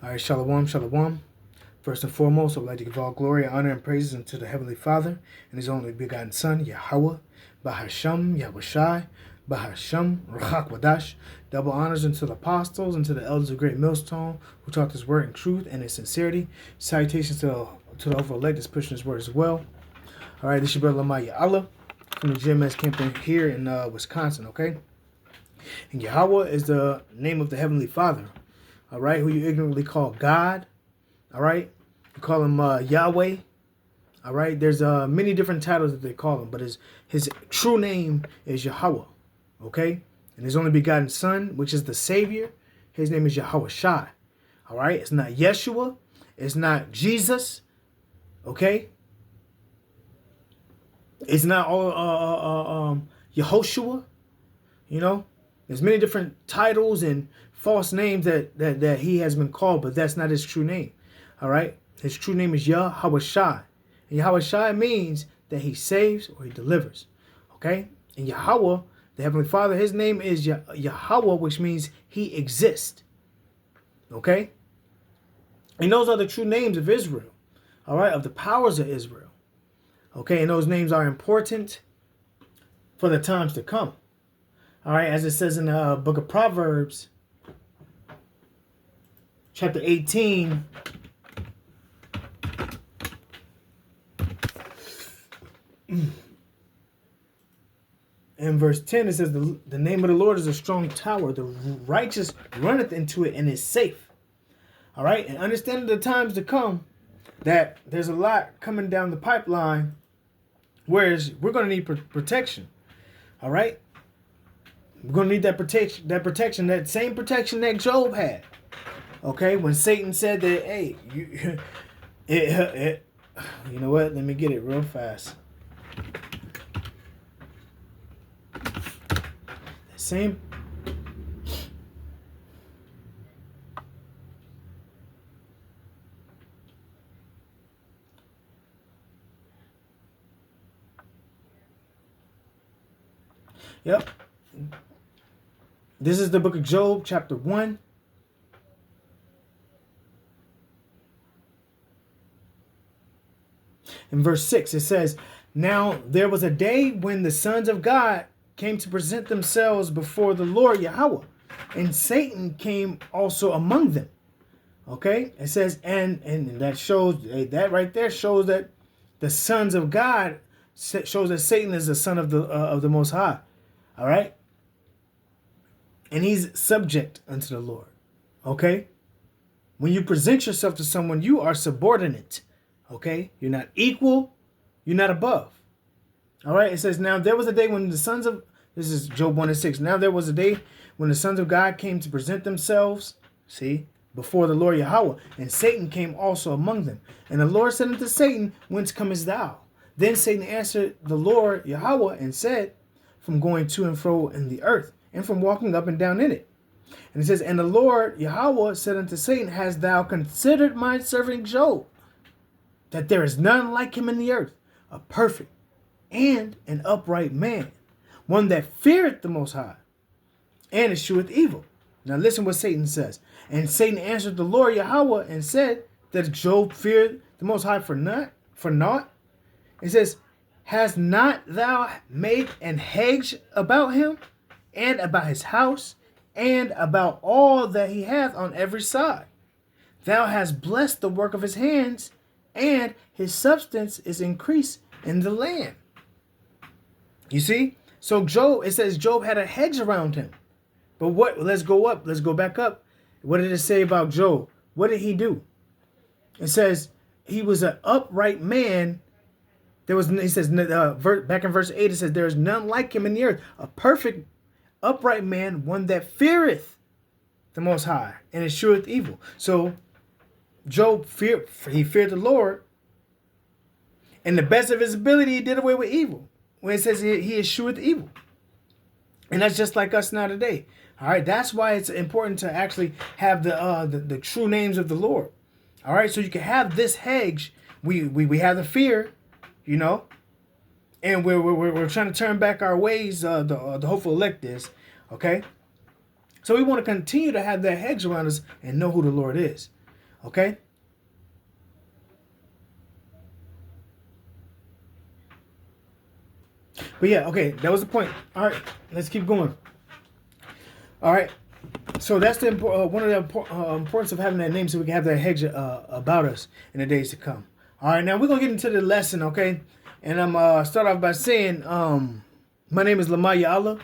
All right, shalom, shalom. First and foremost, I would like to give all glory, honor, and praises unto the Heavenly Father and His only begotten Son, Yahweh, Bahasham, Yahushai, Bahasham, Ruach Wadash. Double honors unto the apostles and to the elders of Great Millstone who taught this word in truth and in sincerity. Salutations to the overall elect that's pushing this word as well. All right, this is your brother Lamaya Allah from the GMS camping here in Wisconsin, okay? And Yahweh is the name of the Heavenly Father, all right, who you ignorantly call God, all right? You call him Yahweh, all right? There's many different titles that they call him, but his true name is Yahweh, okay? And his only begotten Son, which is the Savior, his name is Yahushai, all right? It's not Yeshua, it's not Jesus, okay? It's not all Yehoshua, you know? There's many different titles and false names that he has been called, but that's not his true name. All right? His true name is Yahushai. And Yahushai means that he saves or he delivers. Okay? And Yahweh, the Heavenly Father, his name is Yahweh, which means he exists. Okay? And those are the true names of Israel. All right? Of the powers of Israel. Okay? And those names are important for the times to come. All right, as it says in the book of Proverbs, chapter 18, in verse 10, it says, the name of the Lord is a strong tower. The righteous runneth into it and is safe. All right, and understanding the times to come, that there's a lot coming down the pipeline, whereas we're going to need protection. All right. We're going to need that protection, that same protection that Job had. Okay, when Satan said that, hey, you know what? Let me get it real fast. The same. Yep. This is the book of Job, chapter 1. In verse 6, it says, now there was a day when the sons of God came to present themselves before the Lord Yahweh, and Satan came also among them. Okay? It says, and that shows, that right there shows that the sons of God shows that Satan is the son of the Most High. All right? And he's subject unto the Lord. Okay? When you present yourself to someone, you are subordinate. Okay? You're not equal. You're not above. All right? It says, now there was a day when the sons of, this is Job 1 and 6. Now there was a day when the sons of God came to present themselves, see, before the Lord Yahweh, and Satan came also among them. And the Lord said unto Satan, whence comest thou? Then Satan answered the Lord Yahweh and said, from going to and fro in the earth, and from walking up and down in it. And it says, and the Lord Yahweh said unto Satan, hast thou considered my servant Job, that there is none like him in the earth, a perfect and an upright man, one that feareth the Most High, and escheweth evil. Now listen what Satan says. And Satan answered the Lord Yahweh and said, that Job feared the Most High for naught. It says, hast not thou made an hedge about him, and about his house, and about all that he hath on every side? Thou hast blessed the work of his hands, and his substance is increased in the land. You see? So Job, it says Job had a hedge around him. But what? Let's go back up. What did it say about Job? What did he do? It says he was an upright man. He says, back in verse 8, it says, there is none like him in the earth, a perfect, upright man, one that feareth the Most High and escheweth evil. So Job feared the Lord, and the best of his ability, he did away with evil. When it says he escheweth evil. And that's just like us now today. All right, that's why it's important to actually have the true names of the Lord. All right, so you can have this hedge. We have the fear, you know, and we're trying to turn back our ways. The hopeful elect is, okay. So we want to continue to have that hedge around us and know who the Lord is. Okay? But yeah, okay, that was the point. All right, let's keep going. All right, so that's the one of the importance of having that name, so we can have that hedge about us in the days to come. All right, now we're gonna get into the lesson, okay? And I'm start off by saying, my name is Lamaya Allah,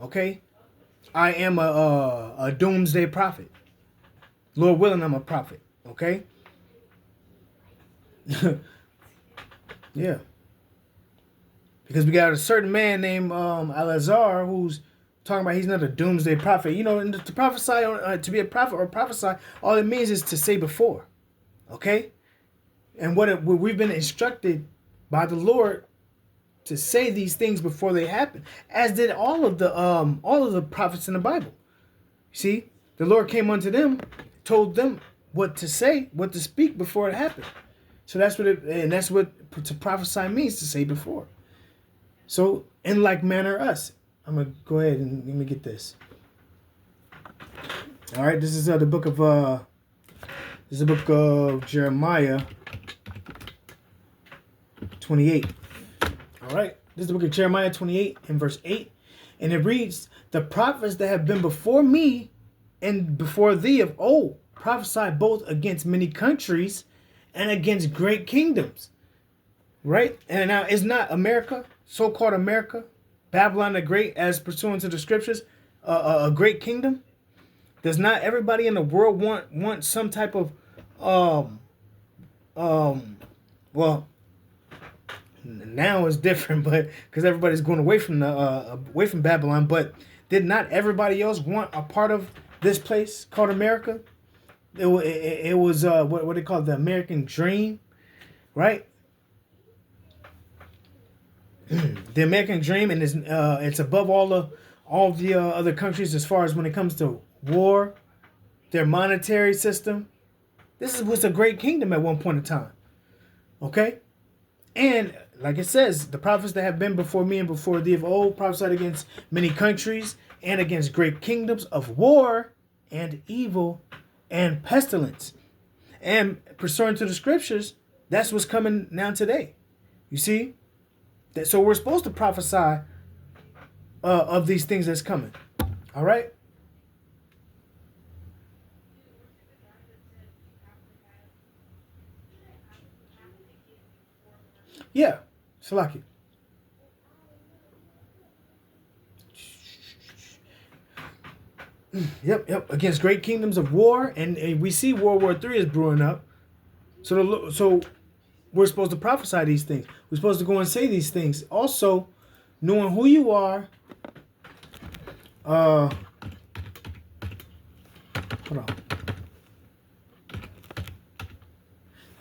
okay? I am a doomsday prophet. Lord willing, I'm a prophet, okay? Yeah. Because we got a certain man named Alazar who's talking about he's not a doomsday prophet. You know, and to prophesy, to be a prophet or prophesy, all it means is to say before. Okay? And what we've been instructed by the Lord to say these things before they happen, as did all of the prophets in the Bible. See, the Lord came unto them, told them what to say, what to speak before it happened. So that's what to prophesy means, to say before. So, in like manner us. I'm going to go ahead and let me get this. All right, this is the book of Jeremiah 28. All right, this is the book of Jeremiah 28 and verse 8. And it reads, the prophets that have been before me and before thee of old prophesy both against many countries and against great kingdoms. Right? And now, it's not America, so-called America, Babylon the Great, as pursuant to the scriptures, a great kingdom. Does not everybody in the world want some type of well, now it's different, but because everybody's going away from Babylon, but did not everybody else want a part of this place called America? It was what they call the American dream, right? The American dream, and it's above all the other countries as far as when it comes to war, their monetary system. This was a great kingdom at one point in time. Okay? And like it says, the prophets that have been before me and before thee of old prophesied against many countries and against great kingdoms of war and evil and pestilence. And pursuant to the scriptures, that's what's coming now today. You see? So we're supposed to prophesy of these things that's coming. All right? Yeah. Salaki. Yep. Against great kingdoms of war. And we see World War III is brewing up. So we're supposed to prophesy these things. We're supposed to go and say these things. Also, knowing who you are. Hold on.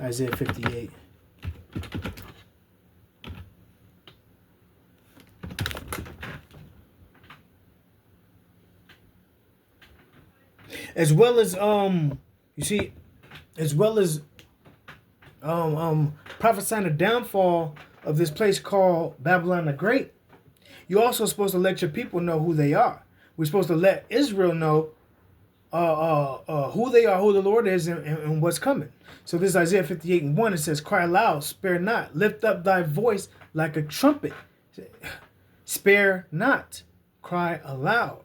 Isaiah 58. As well as prophesying the downfall of this place called Babylon the Great, you're also supposed to let your people know who they are. We're supposed to let Israel know who they are, who the Lord is, and what's coming. So this is Isaiah 58 and 1. It says, cry aloud, spare not, lift up thy voice like a trumpet. Spare not, cry aloud.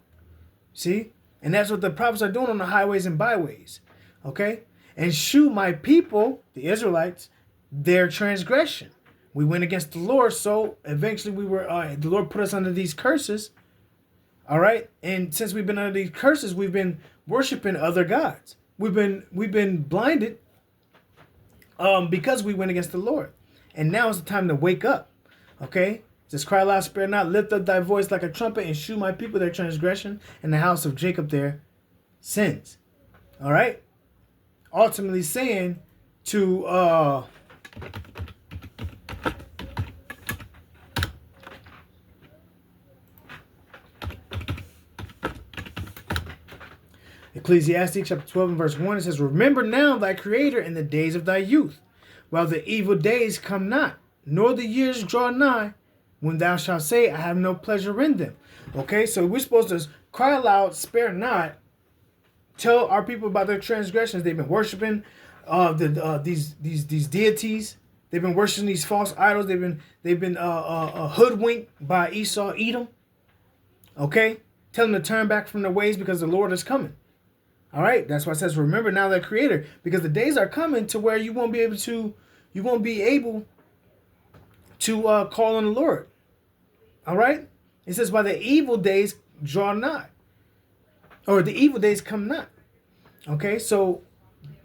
See? And that's what the prophets are doing on the highways and byways. Okay? And shew my people, the Israelites, their transgression. We went against the Lord, so eventually the Lord put us under these curses. All right? And since we've been under these curses, we've been worshiping other gods. We've been blinded because we went against the Lord. And now is the time to wake up. Okay? Just cry aloud, spare not, lift up thy voice like a trumpet, and shew my people their transgression, and the house of Jacob their sins. All right? Ultimately saying to Ecclesiastes chapter 12 and verse 1, it says, remember now thy Creator in the days of thy youth, while the evil days come not, nor the years draw nigh, when thou shalt say, I have no pleasure in them. Okay, so we're supposed to cry aloud, spare not, tell our people about their transgressions. They've been worshiping these deities. They've been worshiping these false idols. They've been hoodwinked by Esau, Edom. Okay, tell them to turn back from their ways because the Lord is coming. All right, that's why it says, remember now the Creator, because the days are coming to where you won't be able to call on the Lord. All right, it says, by the evil days draw not, or the evil days come not. Okay, so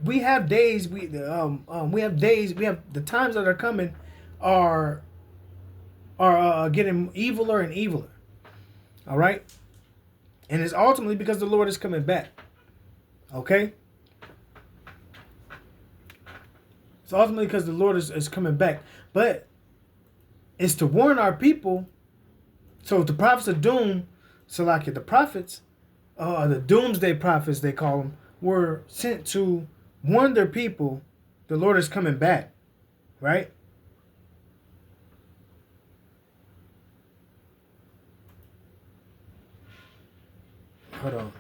we have days. We have days. We have the times that are coming are getting eviler and eviler. All right, and it's ultimately because the Lord is coming back. Okay, it's ultimately because the Lord is coming back, but it's to warn our people. So the prophets of doom, so like the prophets, the Doomsday prophets they call them, were sent to warn their people the Lord is coming back, right? Hold on.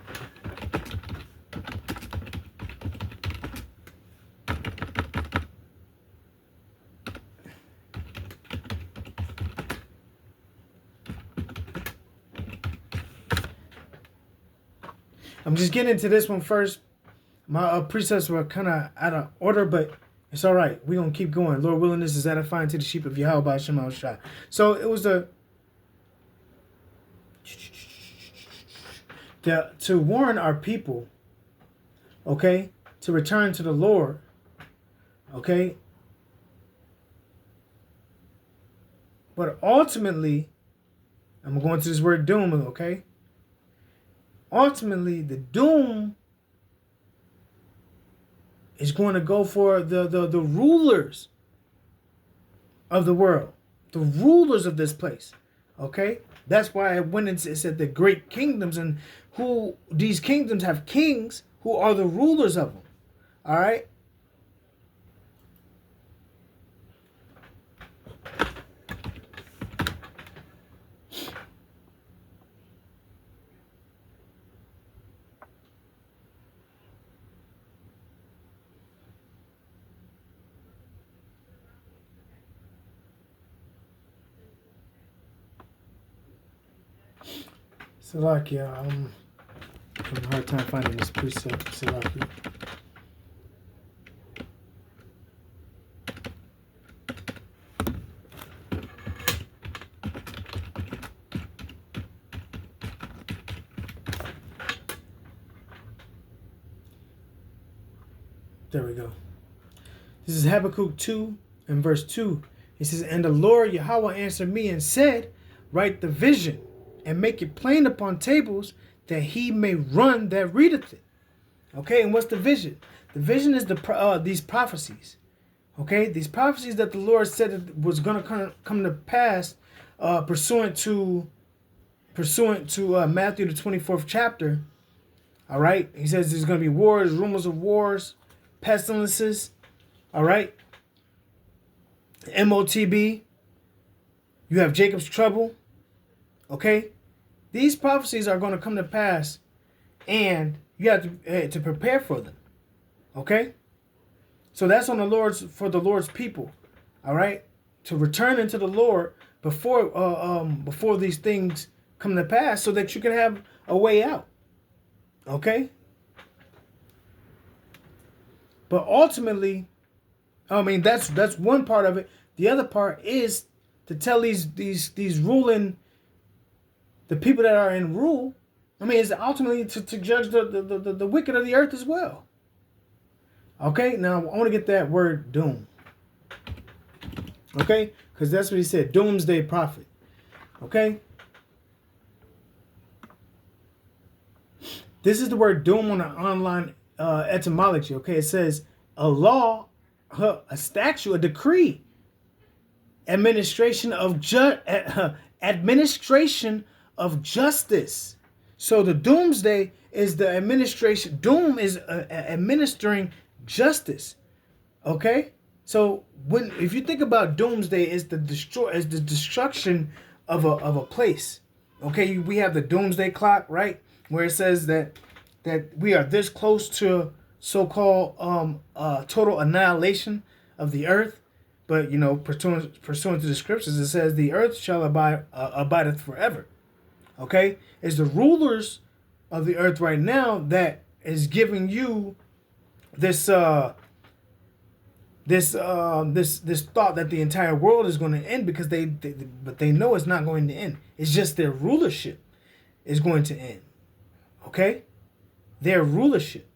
I'm just getting into this one first. My precepts were kind of out of order, but it's all right. We're going to keep going. Lord willing, this is edifying to the sheep of Yahweh by Shema Shah. So it was to warn our people, okay, to return to the Lord, okay. But ultimately, I'm going to this word doom, okay. Ultimately, the doom is going to go for the rulers of the world, the rulers of this place. Okay, that's why when it said the great kingdoms, and who these kingdoms have kings who are the rulers of them. All right. Salakia, I'm having a hard time finding this precept. Salakia. There we go. This is Habakkuk 2 and verse 2. It says, and the Lord Yahweh answered me and said, write the vision and make it plain upon tables, that he may run that readeth it. Okay, and what's the vision? The vision is these prophecies. Okay, these prophecies that the Lord said was going to come to pass, pursuant to Matthew the 24th chapter. All right, he says there's going to be wars, rumors of wars, pestilences. All right, MOTB. You have Jacob's trouble. Okay, these prophecies are going to come to pass, and you have to prepare for them. Okay, so that's on the Lord's people. All right, to return into the Lord before these things come to pass, so that you can have a way out. Okay, but ultimately, I mean that's one part of it. The other part is to tell these ruling. The people that are in rule, I mean, is ultimately to judge the wicked of the earth as well. Okay, now I want to get that word doom. Okay, because that's what he said, Doomsday prophet. Okay, this is the word doom on the online etymology. Okay, it says a law, a statute, a decree, administration of justice. So the doomsday is the administration. Doom is administering justice. Okay, so if you think about doomsday, is the destruction of a place. Okay, we have the doomsday clock, right, where it says that we are this close to so-called total annihilation of the earth. But pursuant to the scriptures, it says the earth shall abideth forever. Okay, it's the rulers of the earth right now that is giving you this this thought that the entire world is going to end, because but they know it's not going to end. It's just their rulership is going to end. Okay, their rulership.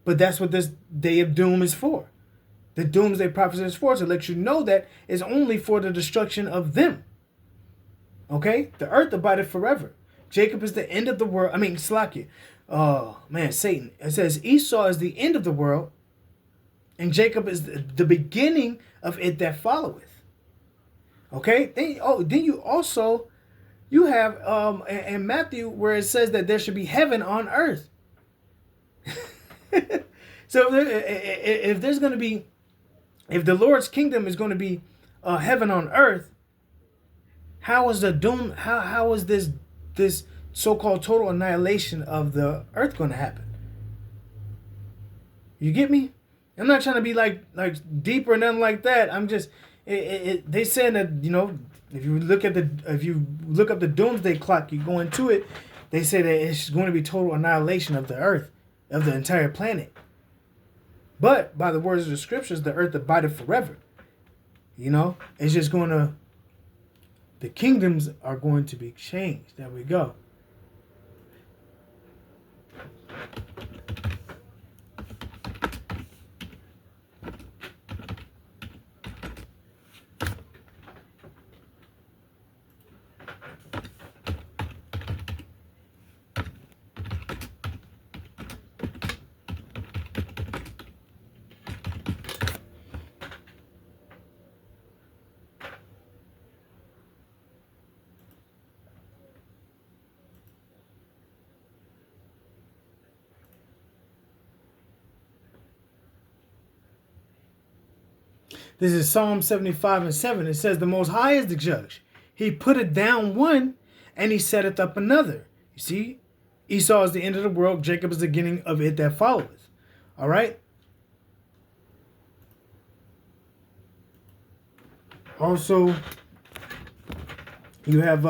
But that's what this day of doom is for. The doomsday prophecy is for, to let you know that it's only for the destruction of them. Okay, the earth abideth forever. Jacob is the end of the world. I mean, Slakia. Oh man, Satan. It says Esau is the end of the world, and Jacob is the beginning of it that followeth. Okay. Then you have in Matthew where it says that there should be heaven on earth. So if there's going to be, if the Lord's kingdom is going to be heaven on earth, how is the doom? How is this so-called total annihilation of the earth going to happen? You get me? I'm not trying to be like deep or nothing like that. I'm just they saying that, if you look up the doomsday clock, you go into it. They say that it's going to be total annihilation of the earth, of the entire planet. But by the words of the scriptures, the earth abideth forever. It's just going to, the kingdoms are going to be changed. There we go. This is Psalm 75:7. It says, the Most High is the judge. He putteth down one, and he setteth up another. You see, Esau is the end of the world. Jacob is the beginning of it that followeth. All right? Also, you have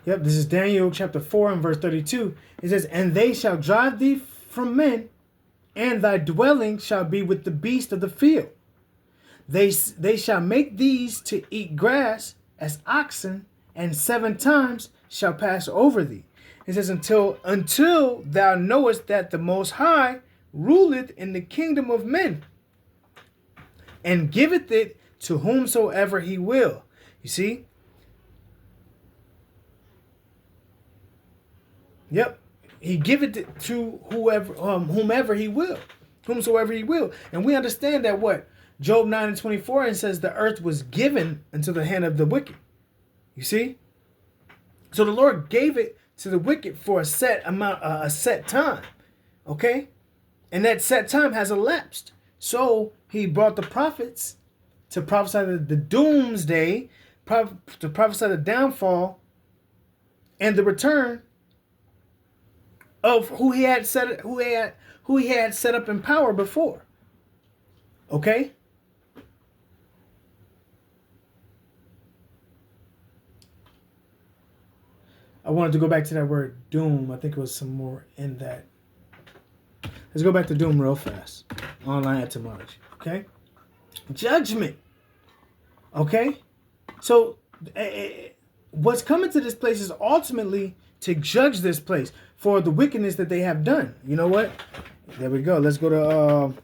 this is Daniel chapter 4 and verse 32. It says, and they shall drive thee from men, and thy dwelling shall be with the beast of the field. They shall make these to eat grass as oxen, and 7 times shall pass over thee. It says, until thou knowest that the Most High ruleth in the kingdom of men, and giveth it to whomsoever he will. You see? Yep. He giveth it to whomever he will. Whomsoever he will. And we understand that what? Job 9 and 24, and says the earth was given into the hand of the wicked. You see? So the Lord gave it to the wicked for a set amount, a set time. Okay? And that set time has elapsed. So he brought the prophets to prophesy the doomsday, to prophesy the downfall and the return of who he had set up in power before. Okay? I wanted to go back to that word doom. I think it was some more in that. Let's go back to doom real fast. Online etymology. Okay? Judgment. Okay? So, what's coming to this place is ultimately to judge this place for the wickedness that they have done. You know what? There we go. Let's go to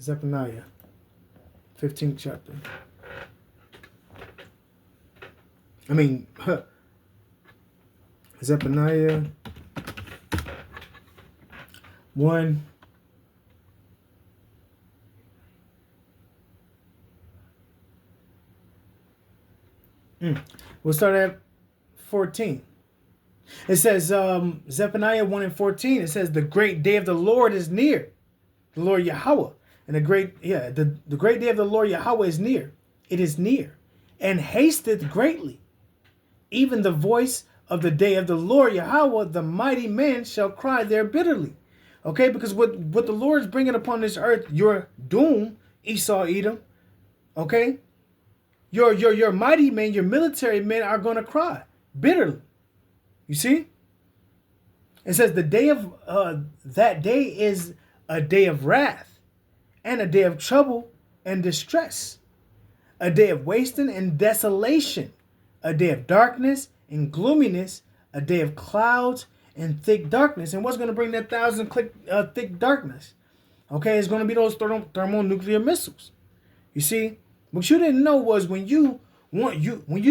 Zephaniah, 15th chapter. Zephaniah 1 We'll start at 14. It says, Zephaniah 1 and 14, it says, the great day of the Lord is near. The Lord Yahweh. And the great day of the Lord Yahweh is near. It is near. And hasteth greatly. Even the voice of the day of the Lord Yahweh, the mighty man shall cry there bitterly. Okay, because what the Lord is bringing upon this earth, your doom, Esau, Edom. Okay, your mighty men, your military men are going to cry bitterly. You see? It says the day of that day is a day of wrath and a day of trouble and distress, a day of wasting and desolation, a day of darkness and gloominess, a day of clouds and thick darkness. And what's going to bring that thick darkness? Okay, it's going to be those thermonuclear missiles. You see, what you didn't know was when you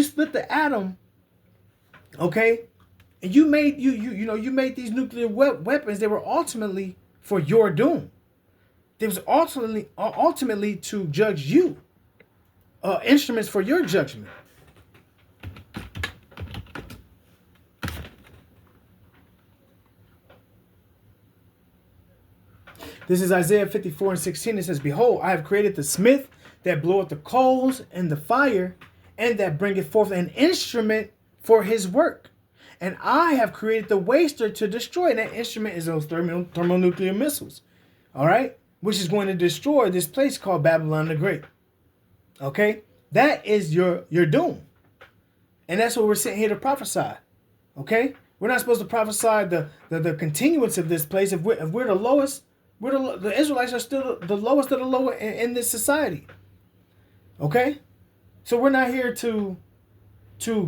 split the atom, okay, and you made these nuclear weapons. They were ultimately for your doom. They was ultimately to judge you, instruments for your judgment. This is Isaiah 54 and 16. It says, behold, I have created the smith that bloweth the coals and the fire, and that bringeth forth an instrument for his work. And I have created the waster to destroy. And that instrument is those thermonuclear missiles. All right? Which is going to destroy this place called Babylon the Great. Okay? That is your doom. And that's what we're sitting here to prophesy. Okay? We're not supposed to prophesy the continuance of this place. If we're the lowest, the Israelites are still the lowest of the lower in this society. Okay? So we're not here to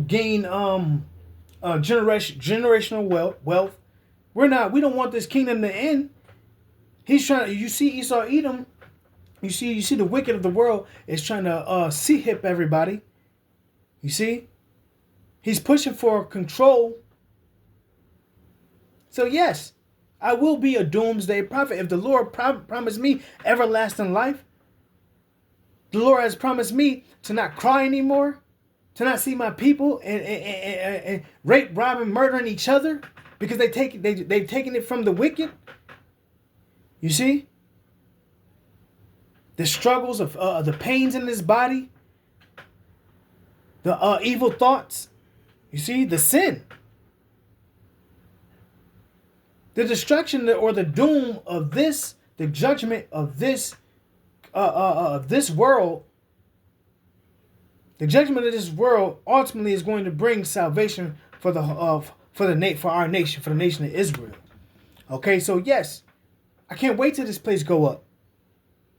gain generational wealth. We don't want this kingdom to end. He's trying to, you see Esau Edom, you see the wicked of the world is trying to hip everybody. You see? He's pushing for control. So yes, I will be a doomsday prophet. If the Lord promised me everlasting life, the Lord has promised me to not cry anymore, to not see my people and rape, robbing, murdering each other because they've taken it from the wicked. You see? The struggles of the pains in this body, the evil thoughts. You see? The sin. The destruction or the doom of this, the judgment of this world, the judgment of this world ultimately is going to bring salvation for our nation, for the nation of Israel. Okay, so yes, I can't wait till this place go up.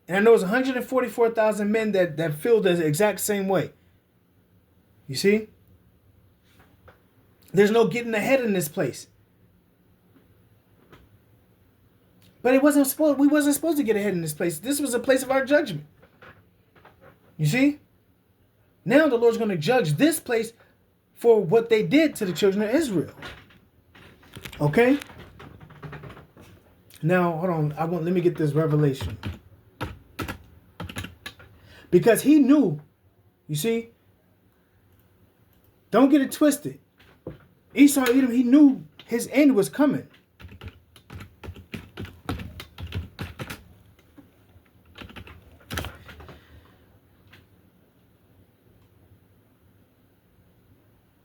And I know it's 144,000 men that feel the exact same way. You see? There's no getting ahead in this place. But we wasn't supposed to get ahead in this place. This was a place of our judgment. You see? Now the Lord's going to judge this place for what they did to the children of Israel. Okay? Now, hold on. Let me get this revelation. Because he knew, you see? Don't get it twisted. Esau Edom, he knew his end was coming.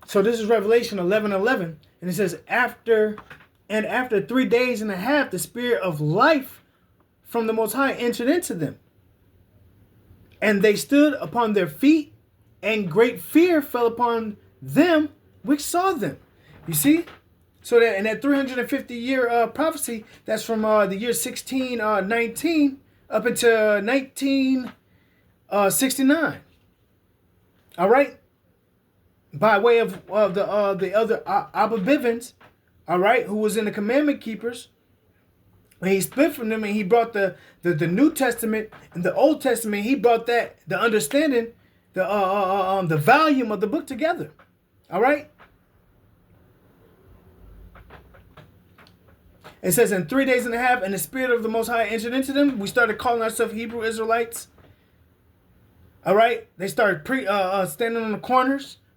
So this is Revelation 11:11, and it says, after 3 days and a half, the spirit of life from the Most High entered into them. And they stood upon their feet, and great fear fell upon them which saw them. You see? So that in that 350-year prophecy, that's from the year 1619 up until 1969. All right? By way of the other Abba Bivens, all right, who was in the commandment keepers, and he split from them, and he brought the New Testament and the Old Testament. He brought the understanding, the volume of the book together. All right. It says in 3 days and a half, and the spirit of the Most High entered into them. We started calling ourselves Hebrew Israelites. All right, they started standing on the corners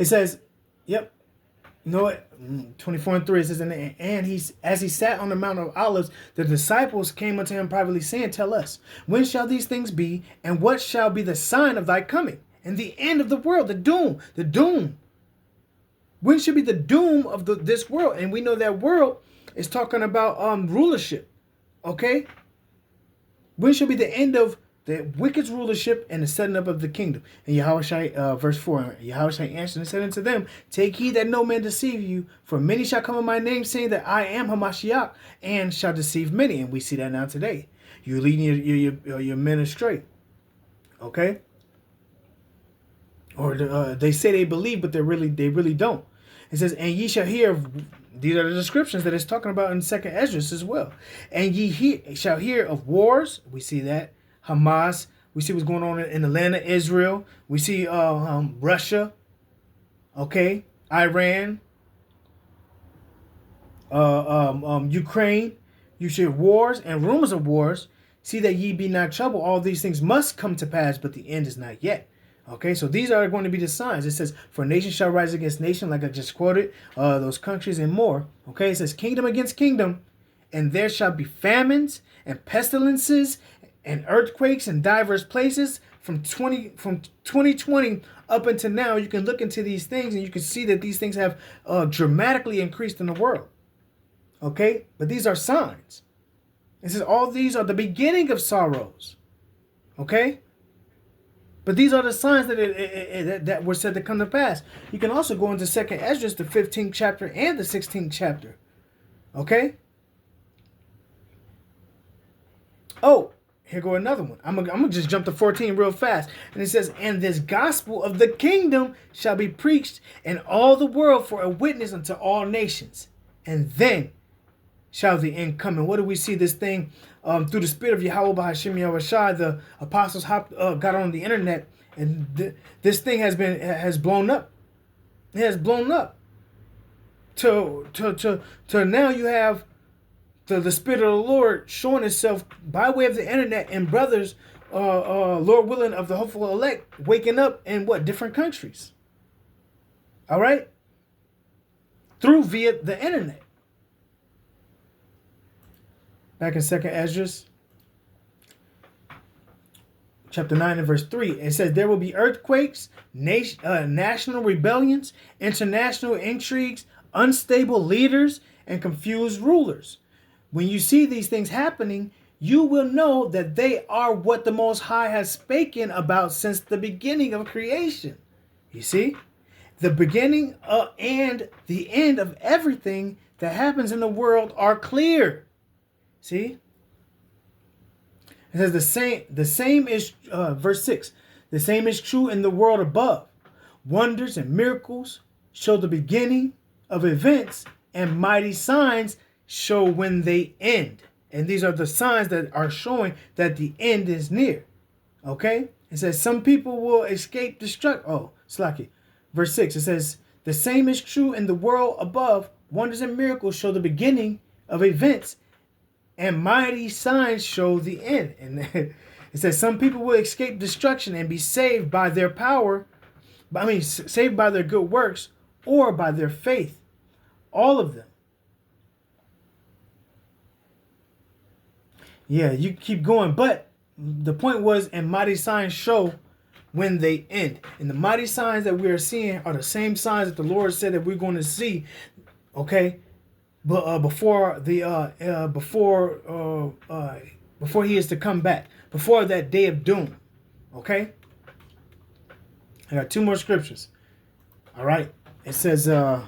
It says, yep. You know what? 24:3, it says, and he's, as he sat on the Mount of Olives, the disciples came unto him privately, saying, Tell us, when shall these things be, and what shall be the sign of thy coming, and the end of the world, the doom, the doom. When should be the doom of this world? And we know that world is talking about rulership. Okay? When shall be the end of the wicked's rulership and the setting up of the kingdom? And Yahushua, verse 4, Yahushua answered and said unto them, Take heed that no man deceive you, for many shall come in my name, saying that I am Hamashiach, and shall deceive many. And we see that now today. You're leading your men astray. Okay? Or they say they believe, but they really don't. It says, and ye shall hear of, these are the descriptions that it's talking about in 2nd Esdras as well. And ye shall hear of wars. We see that. Hamas. We see what's going on in the land of Israel. We see Russia. Okay. Iran. Ukraine. You should hear wars and rumors of wars. See that ye be not troubled. All these things must come to pass, but the end is not yet. Okay, so these are going to be the signs. It says, for nation shall rise against nation, like I just quoted, those countries and more. Okay, it says, kingdom against kingdom, and there shall be famines and pestilences and earthquakes in diverse places. From 2020 up until now, you can look into these things and you can see that these things have dramatically increased in the world. Okay, but these are signs. It says, all these are the beginning of sorrows. Okay? But these are the signs that were said to come to pass. You can also go into 2nd Esdras, the 15th chapter and the 16th chapter. Okay? Oh, here go another one. I'm gonna just jump to 14 real fast. And it says, and this gospel of the kingdom shall be preached in all the world for a witness unto all nations. And then shall the end come. And what do we see this thing? Through the spirit of Yahweh Bahashim Yahushai, the apostles got on the internet, and this thing has blown up. It has blown up. To now you have the spirit of the Lord showing itself by way of the internet, and brothers, Lord willing, of the hopeful elect waking up in different countries. All right, via the internet. Back in 2nd Esdras, chapter 9 and verse 3, it says, there will be earthquakes, national rebellions, international intrigues, unstable leaders, and confused rulers. When you see these things happening, you will know that they are what the Most High has spoken about since the beginning of creation. You see? The beginning and the end of everything that happens in the world are clear. See? It says the same is, verse 6, the same is true in the world above. Wonders and miracles show the beginning of events, and mighty signs show when they end. And these are the signs that are showing that the end is near. Okay? It says some people will escape destruction. Oh, Slaki. Verse 6, it says, the same is true in the world above. Wonders and miracles show the beginning of events, and mighty signs show the end. And it says some people will escape destruction and be saved by their power. Saved by their good works or by their faith. All of them. Yeah, you keep going. But the point was, and mighty signs show when they end. And the mighty signs that we are seeing are the same signs that the Lord said that we're going to see. Okay? But before He is to come back, before that day of doom. Okay, I got two more scriptures. All right, it says the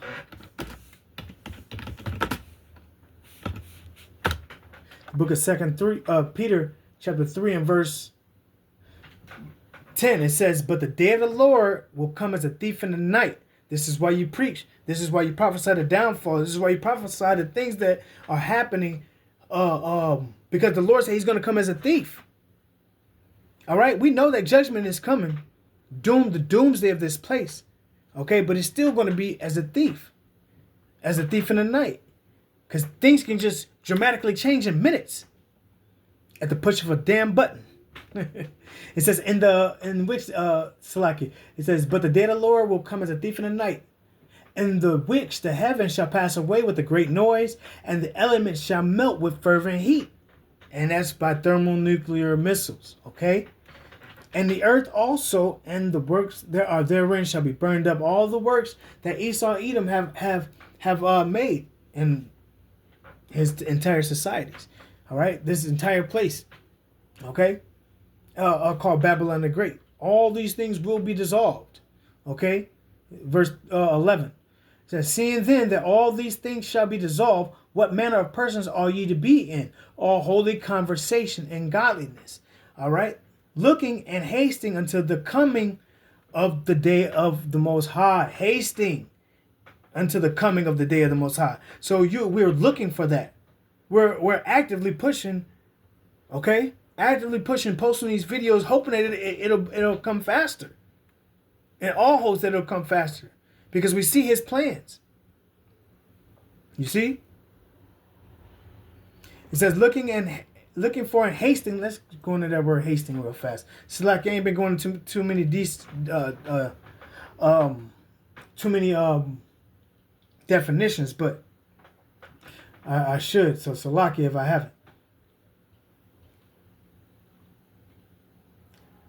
book of Peter, chapter 3 and verse 10. It says, "But the day of the Lord will come as a thief in the night." This is why you preach. This is why you prophesy the downfall. This is why you prophesy the things that are happening. Because the Lord said He's going to come as a thief. All right, we know that judgment is coming. The doomsday of this place. Okay, but it's still going to be as a thief in the night, because things can just dramatically change in minutes at the push of a damn button. It says Salaki, it says, but the day of the Lord will come as a thief in the night, in the which the heavens shall pass away with a great noise, and the elements shall melt with fervent heat. And that's by thermonuclear missiles. Okay? And the earth also and the works there are therein shall be burned up. All the works that Esau Edom have made in his entire societies. All right? This entire place. Okay? Called Babylon the Great. All these things will be dissolved. Okay? Verse 11. It says, seeing then that all these things shall be dissolved, what manner of persons are ye to be in? All holy conversation and godliness. All right? Looking and hasting until the coming of the day of the Most High. Hasting until the coming of the day of the Most High. So we're looking for that. We're actively pushing, okay? Actively pushing, posting these videos, hoping that it'll come faster. And all hopes that it'll come faster. Because we see his plans. You see? It says looking for and hasting. Let's go into that word hasting real fast. It's like I ain't been going to too many definitions, but I should. So Salaki if I haven't.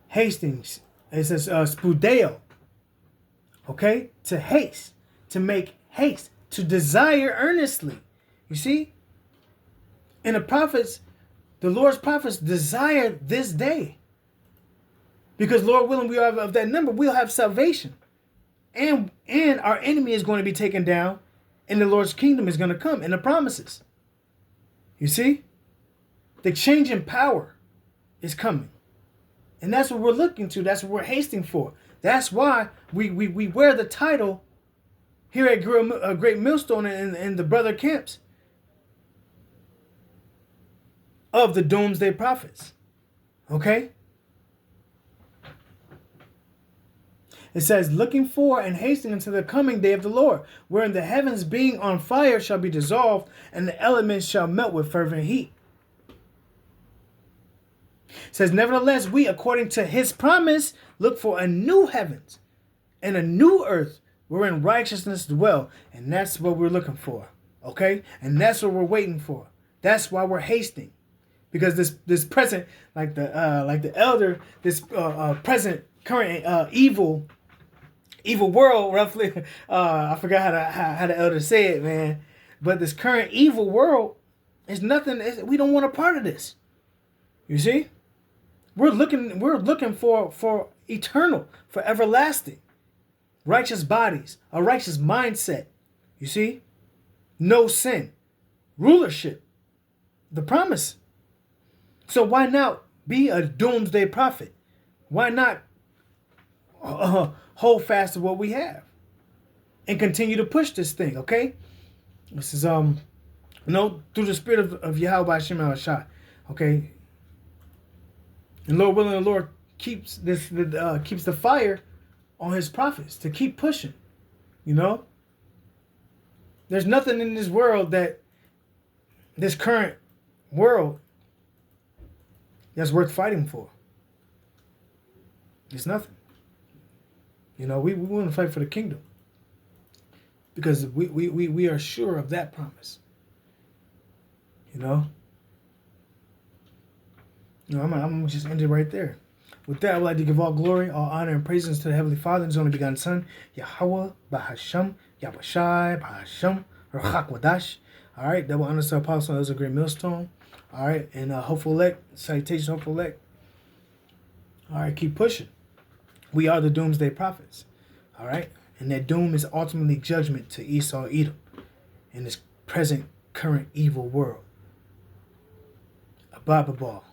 Hastings. It says spudeo. Okay? To haste. To make haste. To desire earnestly. You see? And the Lord's prophets desire this day. Because Lord willing, we are of that number, we'll have salvation. And our enemy is going to be taken down. And the Lord's kingdom is going to come in the promises. You see? The change in power is coming. And that's what we're looking to. That's what we're hasting for. That's why we wear the title here at Great Millstone and the brother camps of the Doomsday Prophets. Okay? It says, looking for and hasting unto the coming day of the Lord, wherein the heavens being on fire shall be dissolved, and the elements shall melt with fervent heat. It says, nevertheless, we, according to his promise, look for a new heavens and a new earth wherein righteousness dwell. And that's what we're looking for. Okay? And that's what we're waiting for. That's why we're hasting. Because this present, like the elder, this present, current evil world, roughly, I forgot how the elder said it, man. But this current evil world is nothing. We don't want a part of this. You see? We're looking for eternal, for everlasting, righteous bodies, a righteous mindset. You see? No sin, rulership, the promise. So why not be a doomsday prophet? Why not hold fast to what we have and continue to push this thing? Okay, this is through the spirit of Yahweh Hashem Shai. Okay. And Lord willing, the Lord keeps keeps the fire on his prophets to keep pushing. You know? There's nothing in this world this current world, that's worth fighting for. It's nothing. You know, we want to fight for the kingdom. Because we are sure of that promise. You know? I'm going to just end it right there. With that, I would like to give all glory, all honor, and praises to the Heavenly Father and His only begotten Son, Yahweh, Bahasham, Yahweh, Bahasham, Ruach Wadash. All right, double honor to Apostle. That was a great millstone. All right, and hopeful elect, salutations, hopeful elect. All right, keep pushing. We are the Doomsday Prophets. All right, and that doom is ultimately judgment to Esau Edom in this present, current evil world. A Baba Ball.